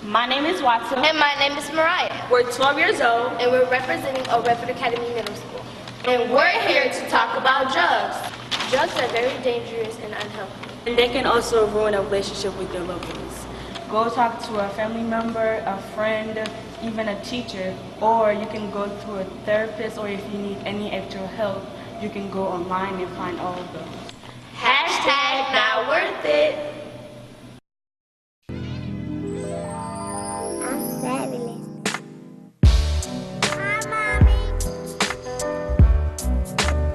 My name is Watson. And my name is Mariah. We're 12 years old. And we're representing Old Redford Academy Middle School. And we're here to talk about drugs. Drugs are very dangerous and unhealthy. And they can also ruin a relationship with your loved ones. Go talk to a family member, a friend, even a teacher, or you can go to a therapist, or if you need any extra help, you can go online and find all of those. Hashtag not worth it. I'm fabulous. Hi, Mommy.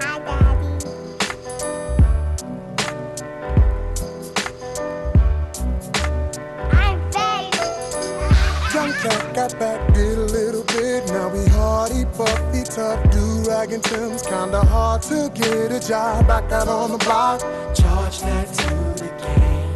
Hi, Daddy. I'm fabulous. Young cat got back, did a little bit. Now we hardy, buffy, tough, do-rag and Tim's. Kinda hard to get a job back out on the block. Charge that to the game.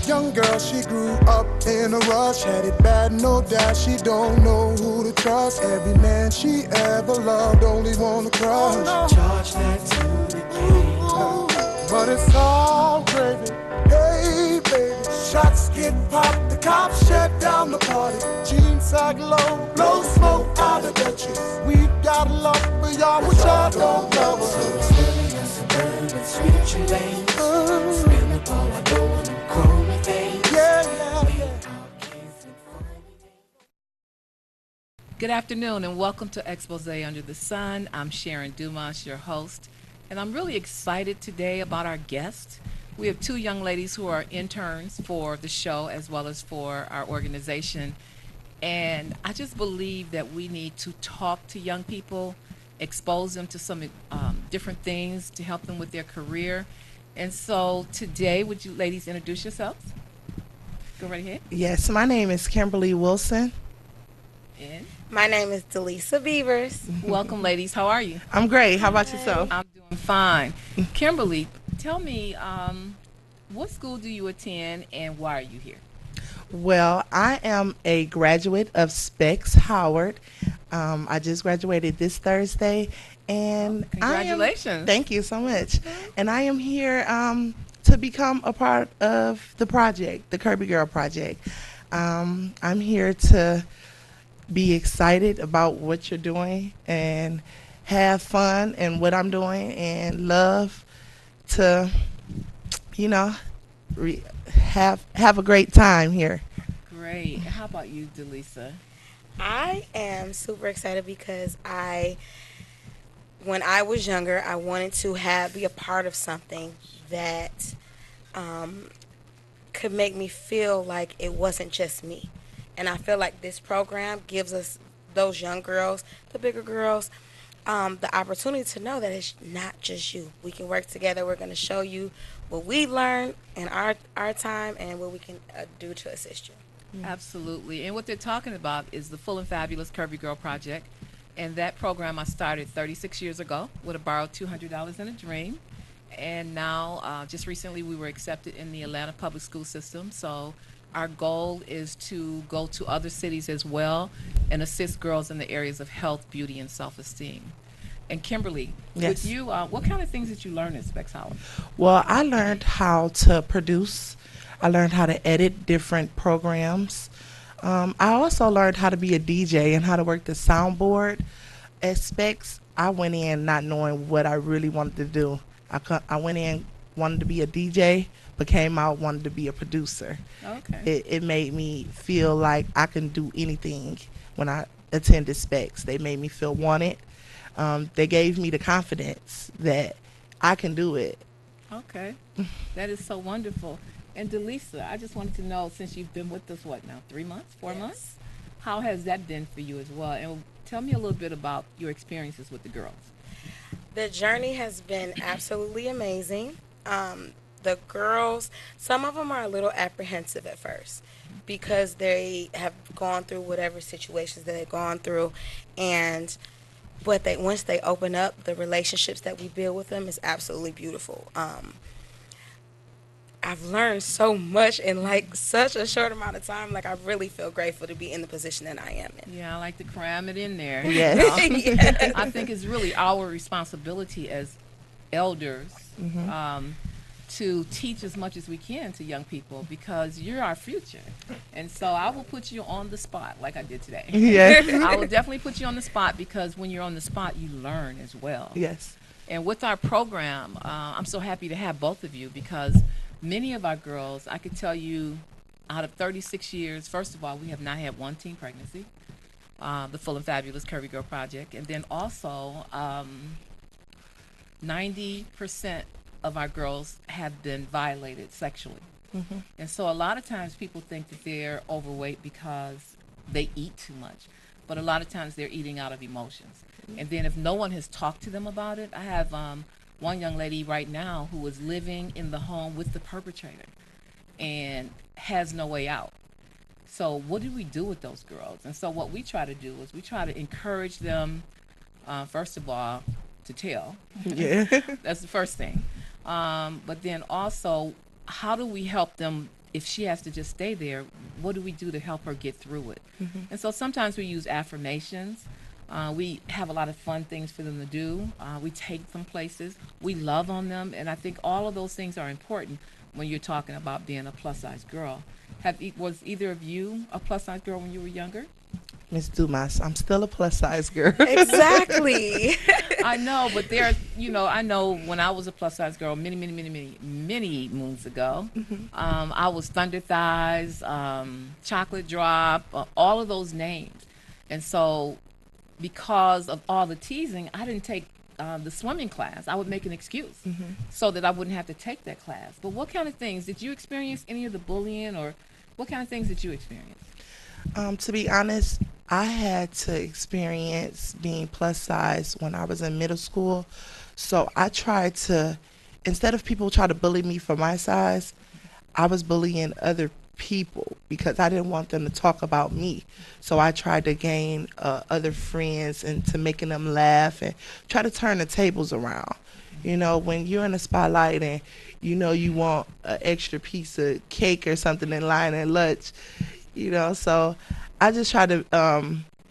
Young girl, she grew up in a rush. Had it bad, no doubt. She don't know who to trust. Every man she ever loved only wanna crush. Charge that to the game. But it's all gravy. Hey, baby. Shots get popped, the cops shut down the party. Jeans sag low, blow smoke out of the trees. We've got a love for y'all, which I don't love. So it's really a suburban street you lane. Spin the ball, I go on them chrome things. Yeah. Good afternoon and welcome to Expose Under the Sun. I'm Sharon Dumas, your host, and I'm really excited today about our guest. We have two young ladies who are interns for the show as well as for our organization. And I just believe that we need to talk to young people, expose them to some different things to help them with their career. And so today, would you ladies introduce yourselves? Go right ahead. Yes, my name is Kimberly Wilson. And My name is Delisa Beavers. welcome, ladies. How are you? I'm great. How about yourself? I'm doing fine. Kimberly, tell me, what school do you attend and why are you here? Well, I am a graduate of Specs Howard. I just graduated this Thursday, and Congratulations. Thank you so much. And I am here to become a part of the project, the Kirby Girl Project. I'm here to be excited about what you're doing and have fun in what I'm doing and love to, have a great time here. Great. How about you, Delisa? I am super excited because when I was younger, I wanted to be a part of something that could make me feel like it wasn't just me. And I feel like this program gives us, those young girls, the bigger girls, the opportunity to know that it's not just you. We can work together. We're going to show you what we learned in our time and what we can do to assist you. Absolutely. And what they're talking about is the Full and Fabulous Curvy Girl Project. And that program I started 36 years ago with a borrowed $200 and a dream. And now, just recently, we were accepted in the Atlanta public school system. So our goal is to go to other cities as well and assist girls in the areas of health, beauty, and self-esteem. And Kimberly, Yes. with you, what kind of things did you learn at Specs Howard? Well, I learned how to produce. I learned how to edit different programs. I also learned how to be a DJ and how to work the soundboard. At Specs, I went in not knowing what I really wanted to do. I went in wanted to be a DJ, but came out wanted to be a producer. Okay. It made me feel like I can do anything when I attended Specs. They made me feel wanted. They gave me the confidence that I can do it. Okay. That is so wonderful. And Delisa, I just wanted to know, since you've been with us, 3 months, 4 months? How has that been for you as well? And tell me a little bit about your experiences with the girls. The journey has been absolutely amazing. The girls, some of them are a little apprehensive at first because they have gone through whatever situations that they've gone through, but once they open up, the relationships that we build with them is absolutely beautiful. I've learned so much in like such a short amount of time. Like, I really feel grateful to be in the position that I am in. Yeah, I like to cram it in there. Yes. Yes. I think it's really our responsibility as elders to teach as much as we can to young people, because you're our future. And so I will put you on the spot like I did today. Yes. I will definitely put you on the spot because when you're on the spot, you learn as well. Yes. And with our program, I'm so happy to have both of you because many of our girls, I could tell you, out of 36 years, first of all, we have not had one teen pregnancy, the Full and Fabulous Curvy Girl Project. And then also, 90% of our girls have been violated sexually. And so a lot of times people think that they're overweight because they eat too much. But a lot of times they're eating out of emotions. And then if no one has talked to them about it, I have one young lady right now who is living in the home with the perpetrator and has no way out. So what do we do with those girls? And so what we try to do is we try to encourage them, first of all, to tell. Yeah. That's the first thing. But then also, how do we help them if she has to just stay there? What do we do to help her get through it? And so sometimes we use affirmations. We have a lot of fun things for them to do. We take them places. We love on them. And I think all of those things are important when you're talking about being a plus-size girl. Was either of you a plus-size girl when you were younger? Miss Dumas, I'm still a plus size girl. Exactly. I know, but I know when I was a plus size girl many moons ago, I was Thunder Thighs, Chocolate Drop, all of those names. And so because of all the teasing, I didn't take the swimming class. I would make an excuse so that I wouldn't have to take that class. But what kind of things, did you experience any of the bullying or what kind of things did you experience? To be honest, I had to experience being plus size when I was in middle school. So I tried to, instead of people try to bully me for my size, I was bullying other people because I didn't want them to talk about me. So I tried to gain other friends into making them laugh and try to turn the tables around. You know, when you're in the spotlight and you know you want an extra piece of cake or something in line at lunch, you know, so I just try to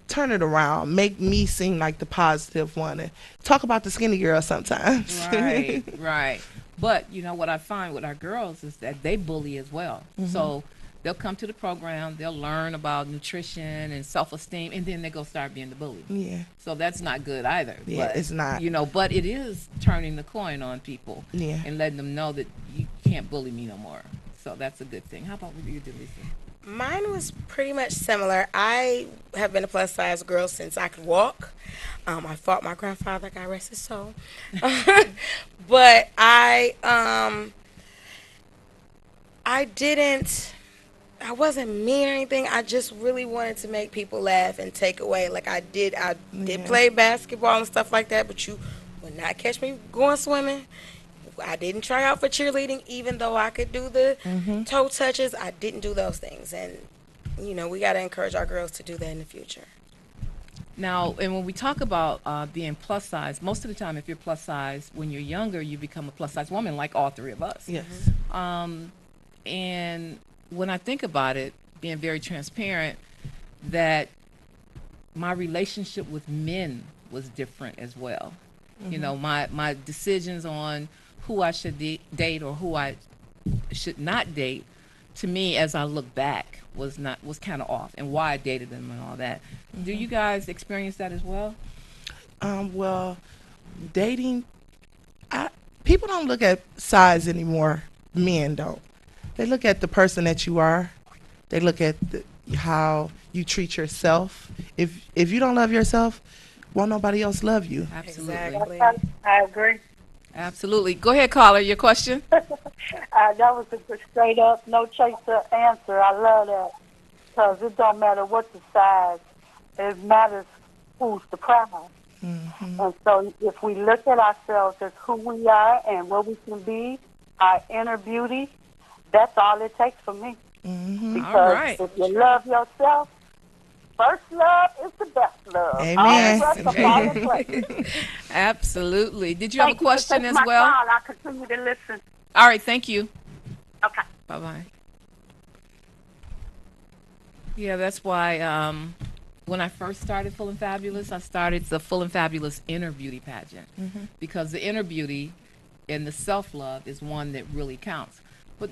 turn it around, make me seem like the positive one, and talk about the skinny girl sometimes. Right, right. But you know what I find with our girls is that they bully as well. So they'll come to the program, they'll learn about nutrition and self-esteem, and then they go start being the bully. Yeah. So that's not good either. Yeah, but, it's not. You know, but it is turning the coin on people Yeah. and letting them know that you can't bully me no more. So that's a good thing. How about with you, Delisa? Mine was pretty much similar. I have been a plus size girl since I could walk. I fought my grandfather, God rest his soul. But I wasn't mean or anything. I just really wanted to make people laugh and take away. Like I did play basketball and stuff like that, but you would not catch me going swimming. I didn't try out for cheerleading, even though I could do the toe touches. I didn't do those things. And, you know, we got to encourage our girls to do that in the future. Now, and when we talk about being plus size, most of the time if you're plus size, when you're younger, you become a plus size woman like all three of us. Yes. And when I think about it, being very transparent, that my relationship with men was different as well. You know, my decisions on who I should date or who I should not date, to me, as I look back, was kind of off, and why I dated them and all that. Do you guys experience that as well? Well, dating, people don't look at size anymore. Men don't. They look at the person that you are. They look at how you treat yourself. If you don't love yourself, won't nobody else love you? Absolutely. Exactly. I agree. Absolutely. Go ahead, caller. Your question? That was a straight up, no chaser answer. I love that because it don't matter what the size. It matters who's the prize. And so if we look at ourselves as who we are and what we can be, our inner beauty, that's all it takes for me. Because All right. if you love yourself, first love is the best love. Amen. All the rest will fall in place. Absolutely. Did you have a Thank you for question taking as my well? call. I continue to listen. All right. Thank you. Okay. Bye-bye. Yeah, that's why when I first started Full and Fabulous, I started the Full and Fabulous Inner Beauty Pageant because the inner beauty and the self-love is one that really counts. But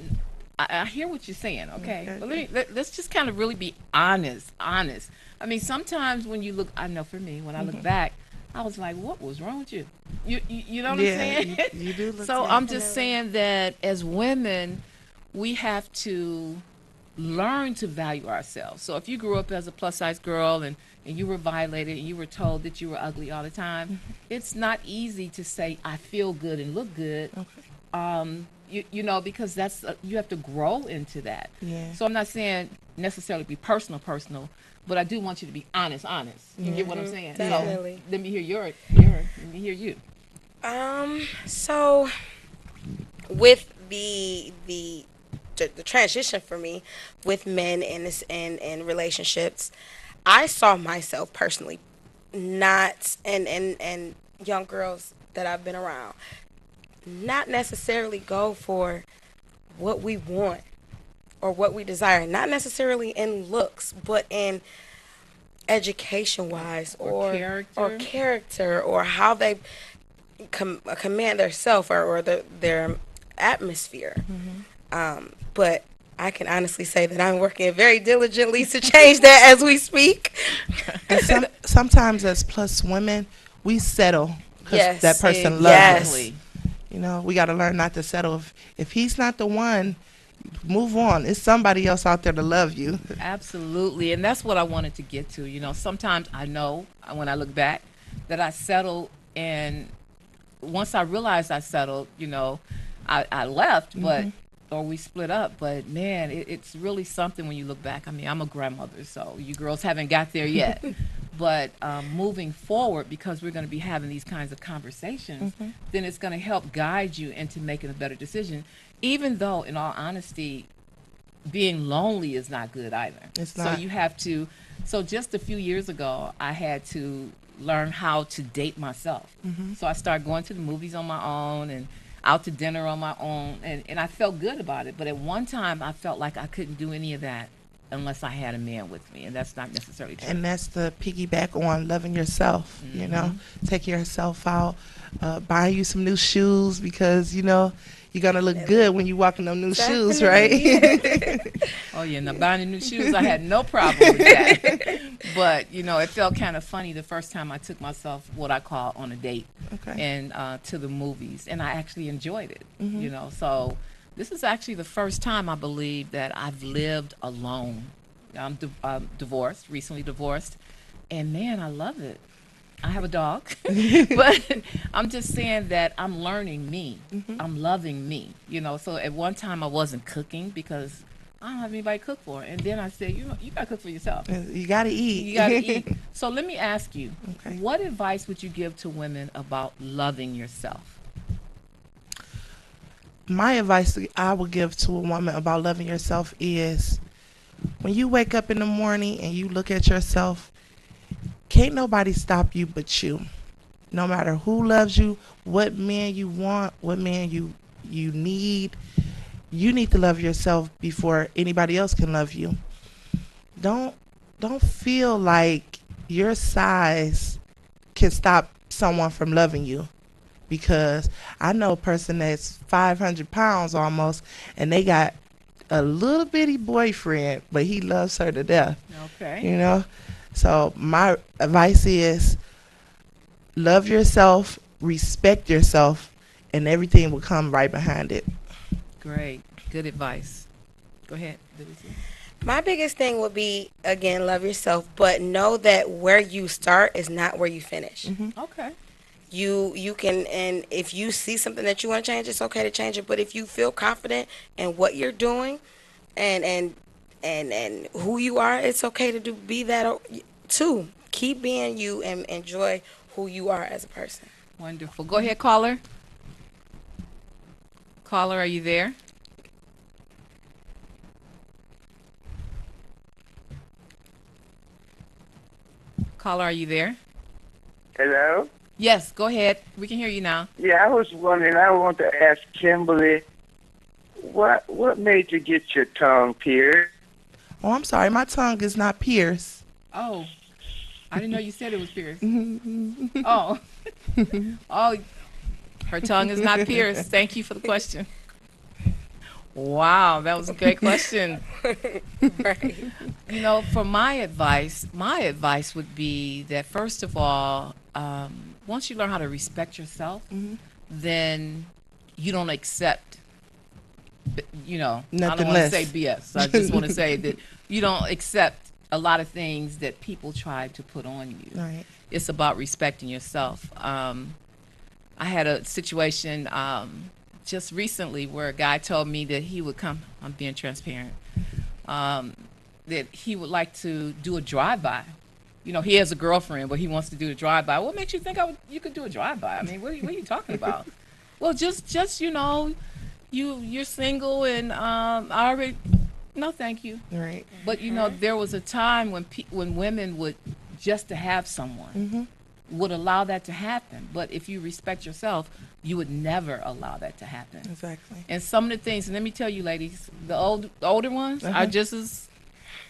I hear what you're saying, okay? Okay. But let's just kind of really be honest. I mean, sometimes when you look, I know for me, when I look back, I was like, what was wrong with you? You know what I'm saying? You do look So like- I'm just saying that as women, we have to learn to value ourselves. So if you grew up as a plus size girl and you were violated and you were told that you were ugly all the time, it's not easy to say, I feel good and look good. You know, because that's you have to grow into that. Yeah. So I'm not saying necessarily be personal, but I do want you to be honest. You get what I'm saying? Definitely. So let me hear let me hear you. So with the transition for me with men and relationships, I saw myself personally not and young girls that I've been around not necessarily go for what we want or what we desire, not necessarily in looks, but in education wise or character or how they command their self or their atmosphere. But I can honestly say that I'm working very diligently to change that as we speak. And sometimes as plus women, we settle because Yes, that person loves yes. us. You know, we got to learn not to settle. If he's not the one, move on. It's somebody else out there to love you. Absolutely, and that's what I wanted to get to. You know, sometimes I know when I look back that I settled, and once I realized I settled, you know, I left, but or we split up. But man, it's really something when you look back. I mean, I'm a grandmother, so you girls haven't got there yet. But moving forward, because we're going to be having these kinds of conversations, then it's going to help guide you into making a better decision. Even though, in all honesty, being lonely is not good either. It's not. So you have to. So just a few years ago, I had to learn how to date myself. So I started going to the movies on my own and out to dinner on my own, and I felt good about it. But at one time, I felt like I couldn't do any of that unless I had a man with me, and that's not necessarily true. And that's the piggyback on loving yourself, you know, taking yourself out, buying you some new shoes because, you know, you're going to look good when you walk in those new shoes, right? Oh, yeah, now buying the new shoes, I had no problem with that. But, you know, it felt kind of funny the first time I took myself, what I call, on a date and to the movies, and I actually enjoyed it, you know, so this is actually the first time I believe that I've lived alone. I'm divorced, recently divorced, and man, I love it. I have a dog, but I'm just saying that I'm learning me. I'm loving me, you know. So at one time I wasn't cooking because I don't have anybody to cook for, and then I said, you know, you gotta cook for yourself. You got to eat. You gotta eat. So let me ask you, what advice would you give to women about loving yourself? My advice I would give to a woman about loving yourself is when you wake up in the morning and you look at yourself, can't nobody stop you but you. No matter who loves you, what man you want, what man you need, you need to love yourself before anybody else can love you. Don't feel like your size can stop someone from loving you. Because I know a person that's 500 pounds almost, and they got a little bitty boyfriend, but he loves her to death. Okay. You know? So my advice is love yourself, respect yourself, and everything will come right behind it. Great. Good advice. Go ahead. My biggest thing would be, again, love yourself, but know that where you start is not where you finish. Okay. You can, and if you see something that you want to change, it's okay to change it. But if you feel confident in what you're doing, and who you are, it's okay to be that too. Keep being you and enjoy who you are as a person. Wonderful. Go ahead, caller. Caller, are you there? Caller, are you there? Hello? Yes, go ahead. We can hear you now. Yeah, I was wondering, I want to ask Kimberly, what made you get your tongue pierced? Oh, I'm sorry. My tongue is not pierced. Oh, I didn't know you said it was pierced. Oh. Oh, her tongue is not pierced. Thank you for the question. Wow, that was a great question. Right. You know, for my advice would be that first of all, once you learn how to respect yourself, then you don't accept, you know, I Nothing don't want to less. say BS. I just want to say that you don't accept a lot of things that people try to put on you. Right. It's about respecting yourself. I had a situation just recently where a guy told me that he would come, I'm being transparent, that he would like to do a drive-by. You know, he has a girlfriend, but he wants to do a drive-by. What makes you think you could do a drive-by? I mean, what are you talking about? Well, just you know, you're single and I already, no thank you. Right. But you know, there was a time when women would, just to have someone, would allow that to happen. But if you respect yourself, you would never allow that to happen. Exactly. And some of the things, and let me tell you, ladies, the older ones are just as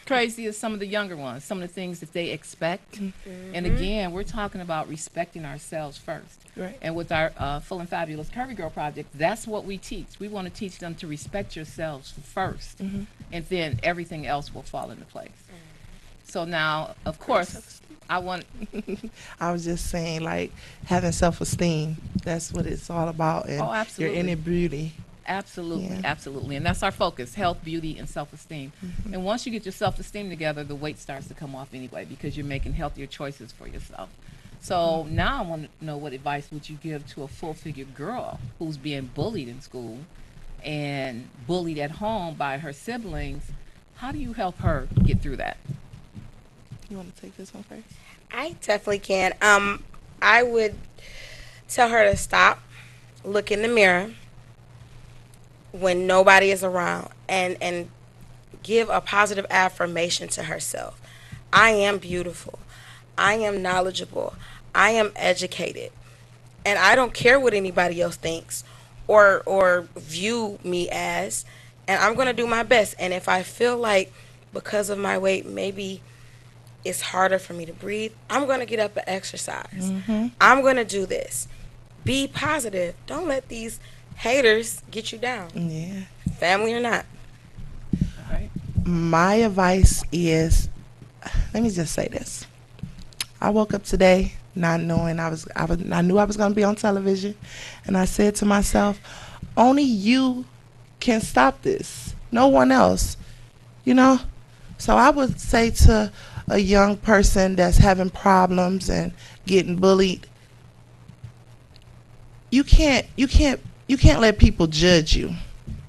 crazy as some of the younger ones. Some of the things that they expect. And again, we're talking about respecting ourselves first. Right. And with our Full and Fabulous Curvy Girl Project, that's what we teach. We want to teach them to respect yourselves first, and then everything else will fall into place. So now, of course, I want. I was just saying, like, having self-esteem. That's what it's all about. And Oh, absolutely. your inner beauty. Absolutely, Yeah. absolutely. And that's our focus, health, beauty, and self-esteem. And once you get your self-esteem together, the weight starts to come off anyway because you're making healthier choices for yourself. So now I want to know, what advice would you give to a full-figure girl who's being bullied in school and bullied at home by her siblings? How do you help her get through that? You want to take this one first? I definitely can. I would tell her to stop, look in the mirror when nobody is around, and give a positive affirmation to herself. I am beautiful. I am knowledgeable. I am educated. And I don't care what anybody else thinks or view me as. And I'm going to do my best. And if I feel like because of my weight, maybe it's harder for me to breathe, I'm going to get up and exercise. I'm going to do this. Be positive. Don't let these haters get you down, Yeah. family or not. All right. My advice is, let me just say this. I woke up today not knowing I knew I was going to be on television, and I said to myself, only you can stop this. No one else. You know? So I would say to a young person that's having problems and getting bullied, you can't let people judge you.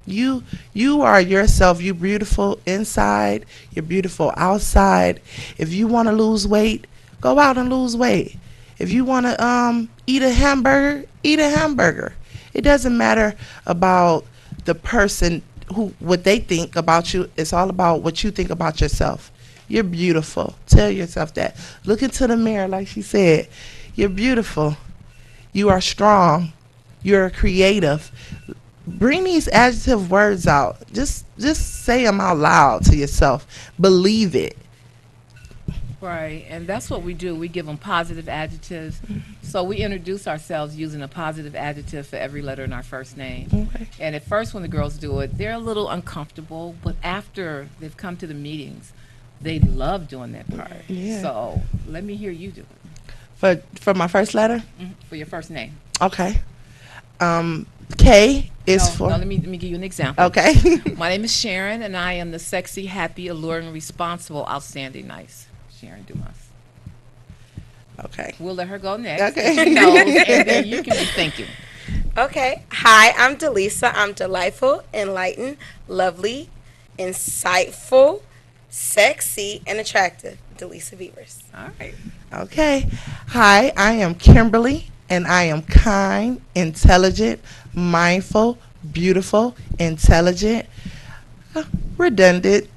You are yourself. You're beautiful inside. You're beautiful outside. If you want to lose weight, go out and lose weight. If you want to eat a hamburger, eat a hamburger. It doesn't matter about the person what they think about you. It's all about what you think about yourself. You're beautiful. Tell yourself that. Look into the mirror, like she said. You're beautiful. You are strong. You're creative. Bring these adjective words out. Just say them out loud to yourself. Believe it. Right, and that's what we do. We give them positive adjectives. So we introduce ourselves using a positive adjective for every letter in our first name. Okay. And at first when the girls do it, they're a little uncomfortable, but after they've come to the meetings, they love doing that part. Yeah. So let me hear you do it For my first letter? for your first name. Okay. K is No, for. let me give you an example. Okay. My name is Sharon, and I am the sexy, happy, alluring, responsible, outstanding, nice Sharon Dumas. Okay. We'll let her go next. Okay. She knows, and then you can be thinking. Okay. Hi, I'm Delisa. I'm delightful, enlightened, lovely, insightful, sexy, and attractive. Delisa Beavers. All right. Okay. Hi, I am Kimberly, and I am kind, intelligent, mindful, beautiful, intelligent, redundant.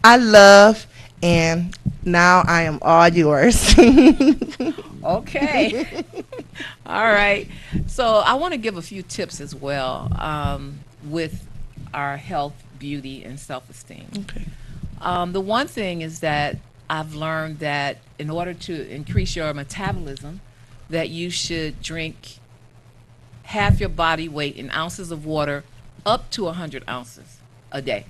I love, and now I am all yours. Okay. All right. So I want to give a few tips as well with our health, beauty, and self-esteem. Okay. The one thing is that I've learned that in order to increase your metabolism, that you should drink half your body weight in ounces of water up to 100 ounces a day.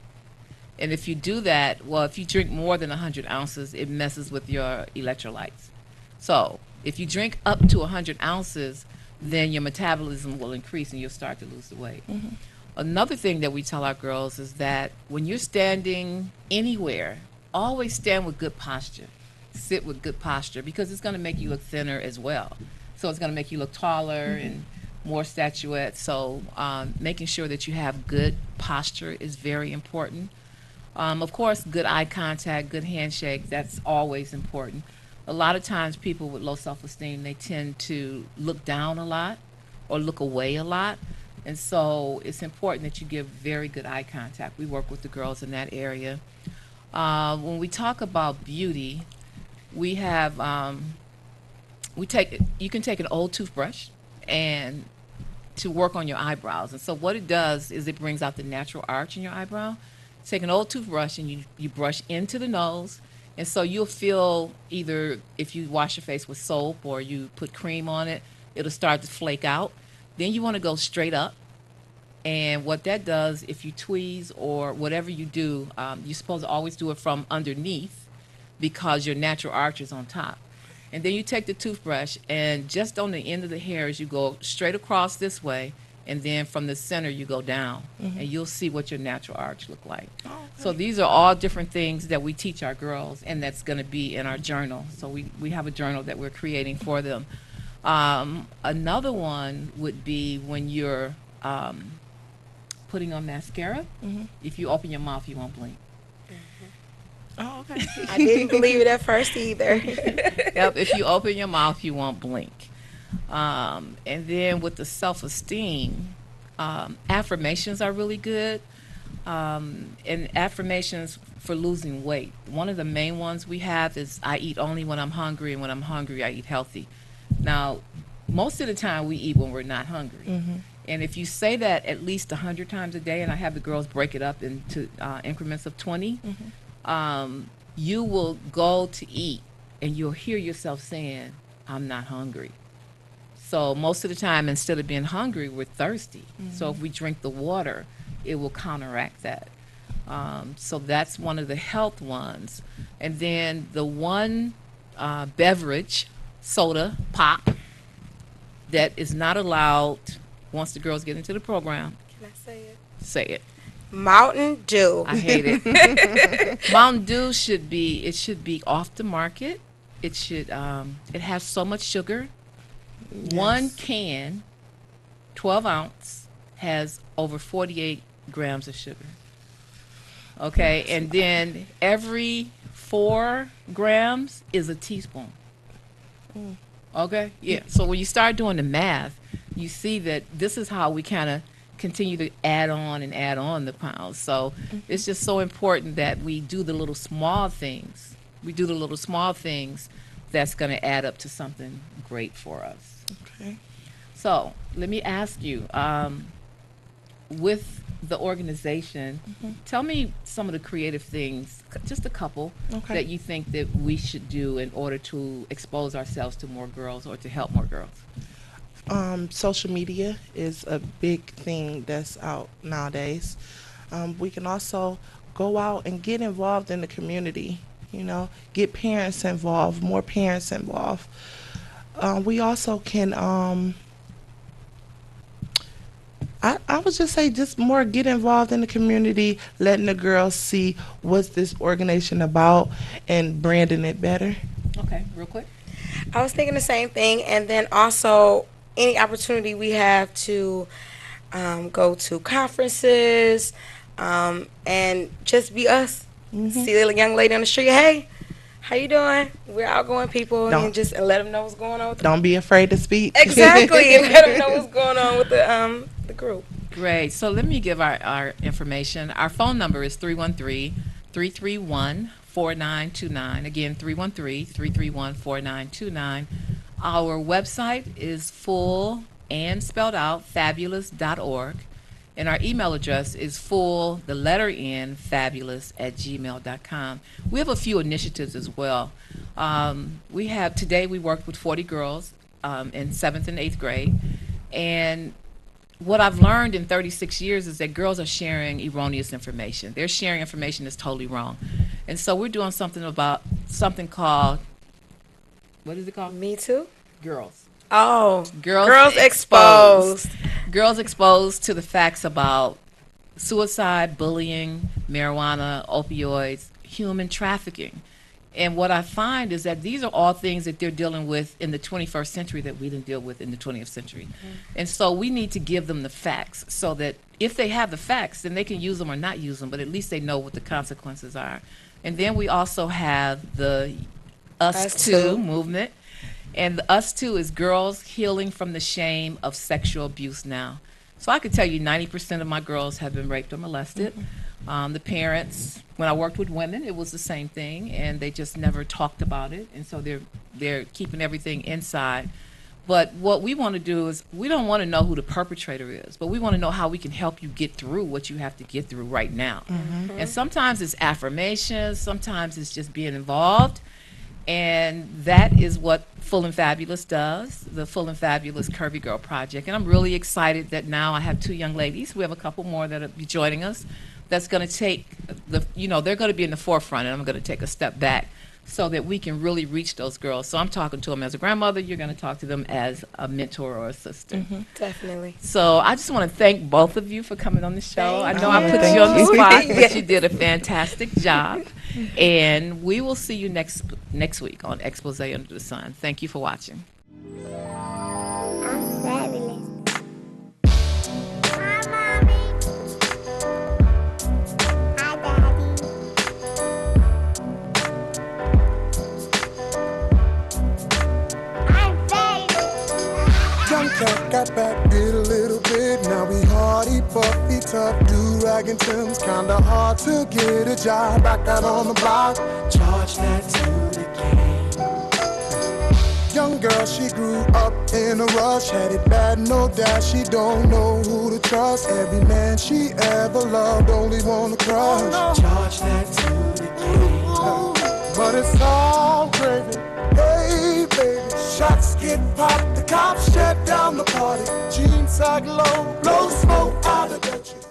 And if you do that, well, if you drink more than 100 ounces, it messes with your electrolytes. So if you drink up to 100 ounces, then your metabolism will increase and you'll start to lose the weight. Another thing that we tell our girls is that when you're standing anywhere, always stand with good posture. Sit with good posture, because it's going to make you look thinner as well. So it's going to make you look taller and more statuette. So making sure that you have good posture is very important. Of course, good eye contact, good handshake, that's always important. A lot of times people with low self-esteem, they tend to look down a lot or look away a lot. And so it's important that you give very good eye contact. We work with the girls in that area. When we talk about beauty, we have, you can take an old toothbrush and to work on your eyebrows. And so what it does is it brings out the natural arch in your eyebrow. Take an old toothbrush and you brush into the nose. And so you'll feel, either if you wash your face with soap or you put cream on it, it'll start to flake out. Then you want to go straight up. And what that does, if you tweeze or whatever you do, you're supposed to always do it from underneath, because your natural arch is on top. And then you take the toothbrush and just on the end of the hairs, you go straight across this way. And then from the center, you go down, and you'll see what your natural arch look like. So these are all different things that we teach our girls, and that's going to be in our journal. So we have a journal that we're creating for them. Another one would be when you're putting on mascara. If you open your mouth, you won't blink. Oh, okay. I didn't believe it at first either. Yep, if you open your mouth, you won't blink. And then with the self-esteem, affirmations are really good. And affirmations for losing weight. One of the main ones we have is, I eat only when I'm hungry, and when I'm hungry, I eat healthy. Now, most of the time we eat when we're not hungry. And if you say that at least 100 times a day, and I have the girls break it up into increments of 20, you will go to eat and you'll hear yourself saying, I'm not hungry. So most of the time, instead of being hungry, we're thirsty. So if we drink the water, it will counteract that. So that's one of the health ones. And then the one beverage, soda, pop, that is not allowed once the girls get into the program. Can I say it? Say it. Mountain Dew. I hate it. Mountain Dew should be off the market. It should, it has so much sugar. Yes. One can, 12 ounce, has over 48 grams of sugar. Okay, and then every 4 grams is a teaspoon. Okay, yeah. So when you start doing the math, you see that this is how we kind of continue to add on the pounds. So it's just so important that we do the little small things. We do the little small things that's going to add up to something great for us. Okay. So let me ask you, with the organization, tell me some of the creative things, just a couple, that you think that we should do in order to expose ourselves to more girls or to help more girls. Social media is a big thing that's out nowadays. We can also go out and get involved in the community, you know, get parents involved, more parents involved. We also can, I would just say just more get involved in the community, letting the girls see what's this organization about and branding it better. Okay, real quick. I was thinking the same thing, and then also any opportunity we have to go to conferences and just be us. See a young lady on the street, hey, how you doing? We're outgoing people, and just let them know what's going on with Don't be afraid to speak. Exactly, and let them know what's going on with the group. Great. So let me give our information. Our phone number is 313-331-4929. Again, 313-331-4929. Our website is full and spelled out, fabulous.org. And our email address is full, the letter N, fabulous@gmail.com. We have a few initiatives as well. Today we worked with 40 girls in 7th and 8th grade. And what I've learned in 36 years is that girls are sharing erroneous information. They're sharing information that's totally wrong. And so we're doing something called, what is it called? Me Too? Girls. Oh, Girls Exposed. Girls exposed to the facts about suicide, bullying, marijuana, opioids, human trafficking. And what I find is that these are all things that they're dealing with in the 21st century that we didn't deal with in the 20th century. And so we need to give them the facts so that if they have the facts, then they can use them or not use them, but at least they know what the consequences are. And then we also have the Us Too movement. And the Us Too is girls healing from the shame of sexual abuse now. So I could tell you 90% of my girls have been raped or molested. The parents, when I worked with women, it was the same thing, and they just never talked about it, and so they're keeping everything inside. But what we want to do is we don't want to know who the perpetrator is, but we want to know how we can help you get through what you have to get through right now. And sometimes it's affirmations, sometimes it's just being involved, and that is what Full and Fabulous does, the Full and Fabulous Curvy Girl Project. And I'm really excited that now I have two young ladies. We have a couple more that will be joining us. That's going to take they're going to be in the forefront, and I'm going to take a step back so that we can really reach those girls. So I'm talking to them as a grandmother. You're going to talk to them as a mentor or a sister. Definitely. So I just want to thank both of you for coming on the show. I know I put Thank you on the you. spot, but you did a fantastic job. And we will see you next week on Expose Under the Sun. Thank you for watching. I'm fabulous. Hi, Mommy. Hi, Daddy. I'm fabulous. Young cat got back, did a little bit. Now we hardy, puffy, tough, do-rag and Tim's. Kinda hard to get a job back out on the block. Charge that to the game. Young girl, she grew up in a rush. Had it bad, no doubt. She don't know who to trust. Every man she ever loved only wanna crush. Charge that to the game. But it's all gravy. Hey, baby. Shots get popped, the cops shut down the party. Jeans sag low, blow smoke out of the